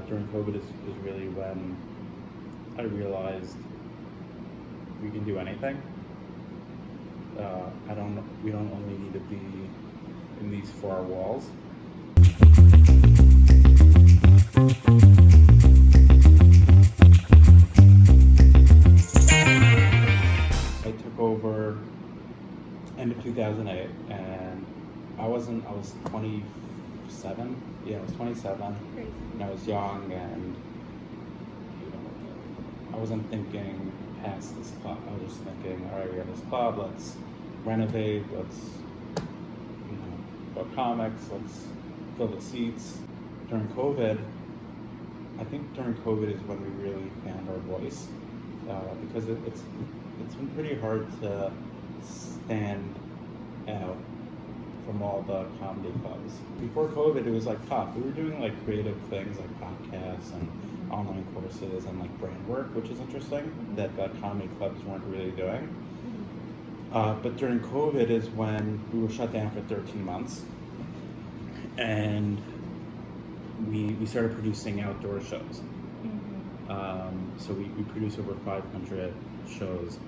during COVID is really when I realized we can do anything. We don't only need to be in these four walls. I took over end of 2008, and I was 27. Yeah, I was 27. Crazy. And I was young, and I wasn't thinking past this club. I was just thinking, all right, we have this club. Let's renovate. Let's book comics. Let's fill the seats. During COVID, I think during COVID is when we really found our voice, because it's been pretty hard to stand out from all the comedy clubs. Before COVID, it was like tough. We were doing like creative things like podcasts and online courses and like brand work, which is interesting that the comedy clubs weren't really doing. But during COVID is when we were shut down for 13 months, and we started producing outdoor shows. So we produce over 500 shows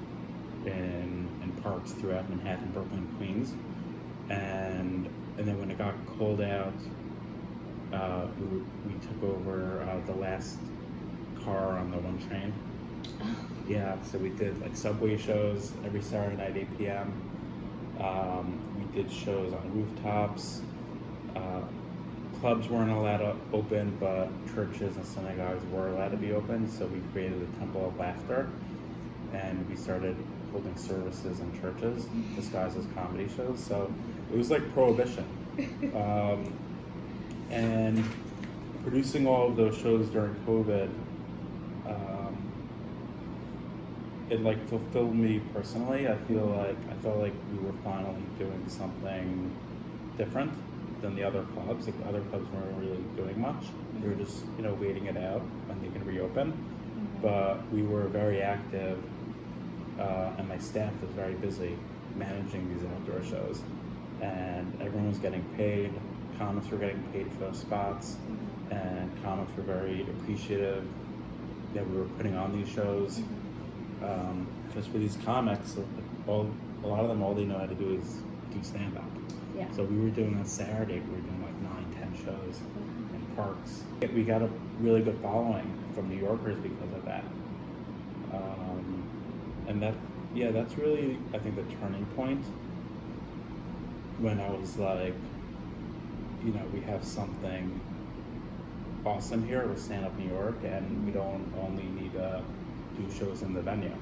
in parks throughout Manhattan, Brooklyn, Queens. And then when it got cold out, we took over the last car on the one train. Yeah, so we did like subway shows every Saturday night, 8 p.m. We did shows on rooftops. Clubs weren't allowed to open, but churches and synagogues were allowed to be open. So we created the Temple of Laughter, and we started holding services in churches disguised as comedy shows. So it was like prohibition. And producing all of those shows during COVID, it like fulfilled me personally. I felt like we were finally doing something different than the other clubs. Like the other clubs weren't really doing much. They were just, waiting it out when they can reopen. But we were very active, and my staff was very busy managing these outdoor shows. And everyone was getting paid. Comics were getting paid for those spots, and comics were very appreciative that we were putting on these shows. Because for these comics, a lot of them, all they know how to do is do stand-up. Yeah. So we were doing on Saturday, we were doing like 9-10 shows in parks. We got a really good following from New Yorkers because of that. And that's really, I think, the turning point when I was like, we have something awesome here with Stand Up New York, and we don't only need to do shows in the venue.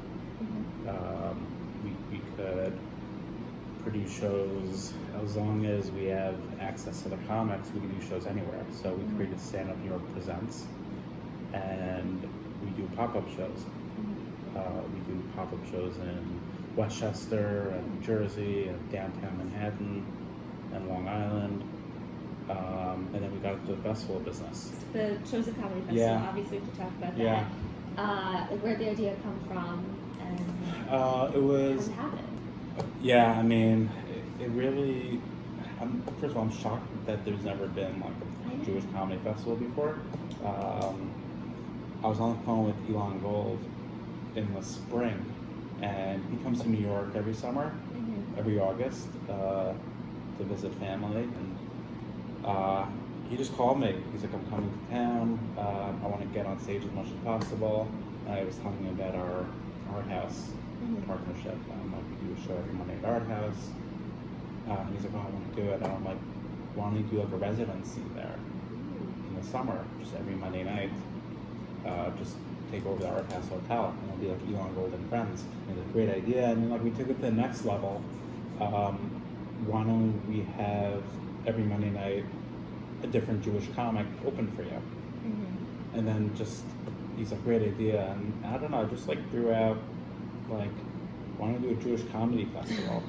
We could produce shows as long as we have access to the comics. We can do shows anywhere. So we created Stand Up New York Presents, and we do pop-up shows. We do pop-up shows in Westchester and New Jersey and downtown Manhattan and Long Island. And then we got into the festival business. The Chosen Comedy Festival, Yeah. obviously, to talk about that. Yeah. Where'd the idea come from, and It was, how it happened? yeah, I mean, it really, first of all, I'm shocked that there's never been like a Jewish comedy festival before. I was on the phone with Elon Gold in the spring, and he comes to New York every summer, every August, to visit family. And he just called me. He's like, I'm coming to town. I want to get on stage as much as possible. And I was telling him about our art house partnership. Like, we do a show every Monday at Art House. And he's like, oh, I want to do it. And I'm like, why don't you do like a residency there in the summer, just every Monday night? Just take over the Art House Hotel, and it'll be like Elon Gold and Friends. And it's a great idea. And then like we took it to the next level. Why don't we have every Monday night a different Jewish comic open for you? And then just, he's like, great idea. And I don't know, I just like threw out like, why don't we do a Jewish comedy festival?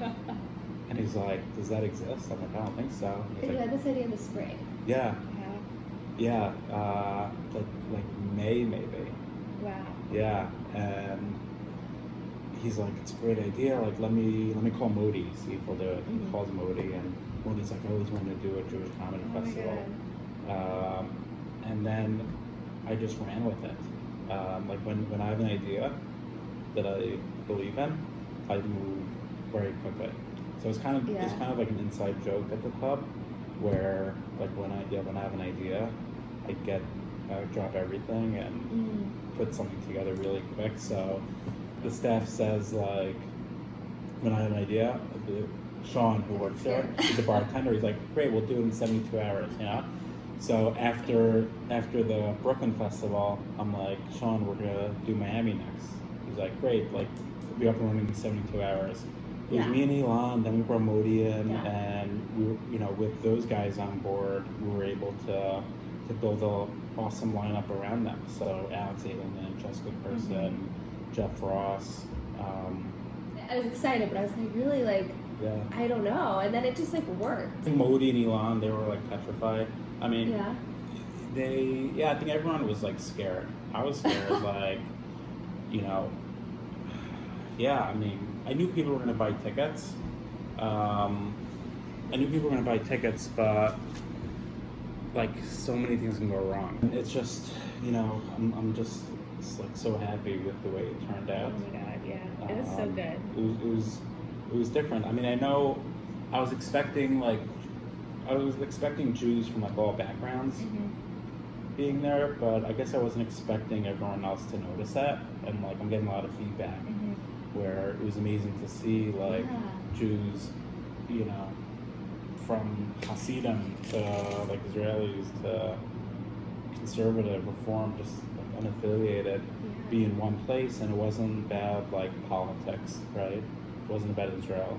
And he's like, does that exist? I'm like, I don't think so. You had this idea in the spring. Yeah. Yeah. Yeah, like May maybe. Wow. Yeah, and he's like, it's a great idea. Like, let me call Modi, see if we'll do it. He calls Modi, and Modi's like, I always wanted to do a Jewish comedy festival. My God. And then I just ran with it. Like when I have an idea that I believe in, I move very quickly. So it's kind of like an inside joke at the club, where like when I have an idea, I drop everything and put something together really quick. So the staff says, like, when I have an idea, Sean, who works there, he's the bartender, he's like, great, we'll do it in 72 hours, you know? So after the Brooklyn Festival, I'm like, Sean, we're gonna do Miami next. He's like, great, like, we'll be up and running in 72 hours. It was me and Elon, then we brought Modi in, and we, you know, with those guys on board, we were able to build an awesome lineup around them. So Alex Edelman, Jessica Person, Jeff Ross. I was excited, but I was like, really, like, I don't know. And then it just, like, worked. Modi and Elon, they were, like, petrified. I mean, I think everyone was, like, scared. I was scared, like, you know, I mean, I knew people were going to buy tickets. But like, so many things can go wrong. It's just, you know, I'm just like so happy with the way it turned out. Oh my god, yeah, it was so good. It was different. I mean, I know I was expecting Jews from like all backgrounds being there, but I guess I wasn't expecting everyone else to notice that. And like, I'm getting a lot of feedback where it was amazing to see like Jews, you know, from Hasidim to like Israelis to conservative, reform, just like unaffiliated, be in one place. And it wasn't about like politics, right? It wasn't about Israel.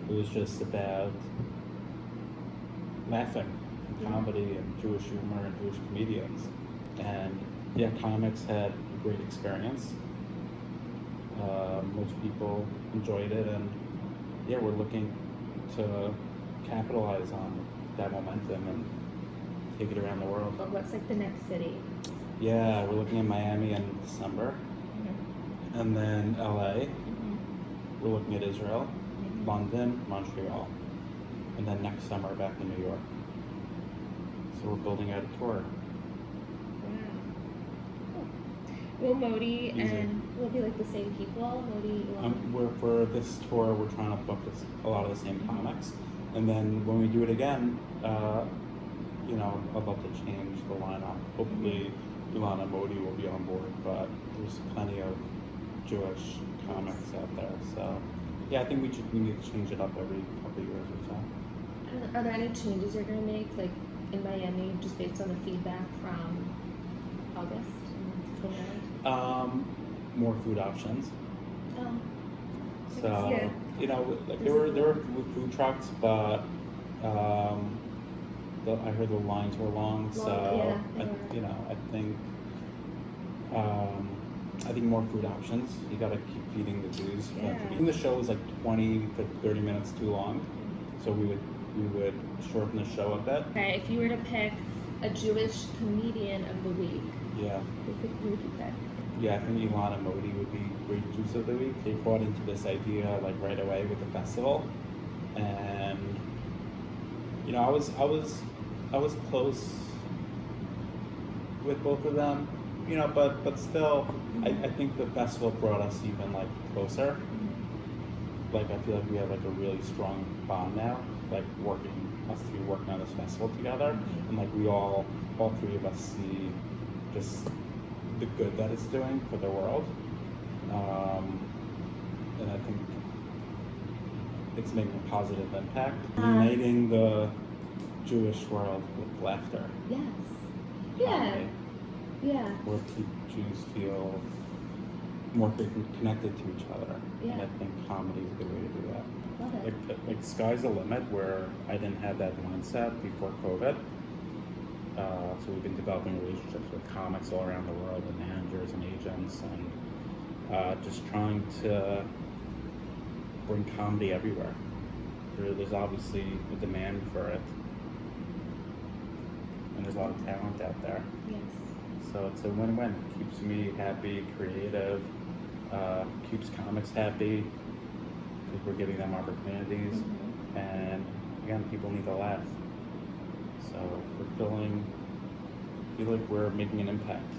It was just about laughing and comedy and Jewish humor and Jewish comedians. And comics had a great experience. Most people enjoyed it, and we're looking to capitalize on that momentum and take it around the world. What's like the next city? Yeah, we're looking at Miami in December, and then LA. We're looking at Israel, London, Montreal, and then next summer back in New York. So we're building out a tour. Will Modi and will it be like the same people? Modi, for this tour, we're trying to book a lot of the same comics, and then when we do it again, you know, I'd love to change the lineup. Hopefully, Elon and Modi will be on board, but there's plenty of Jewish comics out there. So, I think we need to change it up every couple of years or so. Are there any changes you're going to make, like in Miami, just based on the feedback from August? More food options. So you know, like there were food trucks, but I heard the lines were long. So I think more food options. You got to keep feeding the Jews. I think the show was like 20 to 30 minutes too long, so we would shorten the show a bit. Okay, if you were to pick a Jewish comedian of the week, who would you pick? Yeah, I think Elon and Modi would be great Jews of the week. They bought into this idea like right away with the festival, and you know, I was close with both of them, you know, but still, I think the festival brought us even like closer. Like I feel like we have like a really strong bond now, like us three working on this festival together, and like we all three of us see just the good that it's doing for the world, and I think it's making a positive impact, uniting the Jewish world with laughter. Yes. Comedy, where Jews feel more connected to each other, and I think comedy is a good way to do that. Love it. Like sky's the limit, where I didn't have that mindset before COVID. So we've been developing relationships with comics all around the world, and managers and agents, and just trying to bring comedy everywhere. There's obviously a demand for it, and there's a lot of talent out there. Yes. So it's a win-win. Keeps me happy, creative, keeps comics happy, because we're giving them opportunities, and again, people need to laugh. So I feel like we're making an impact.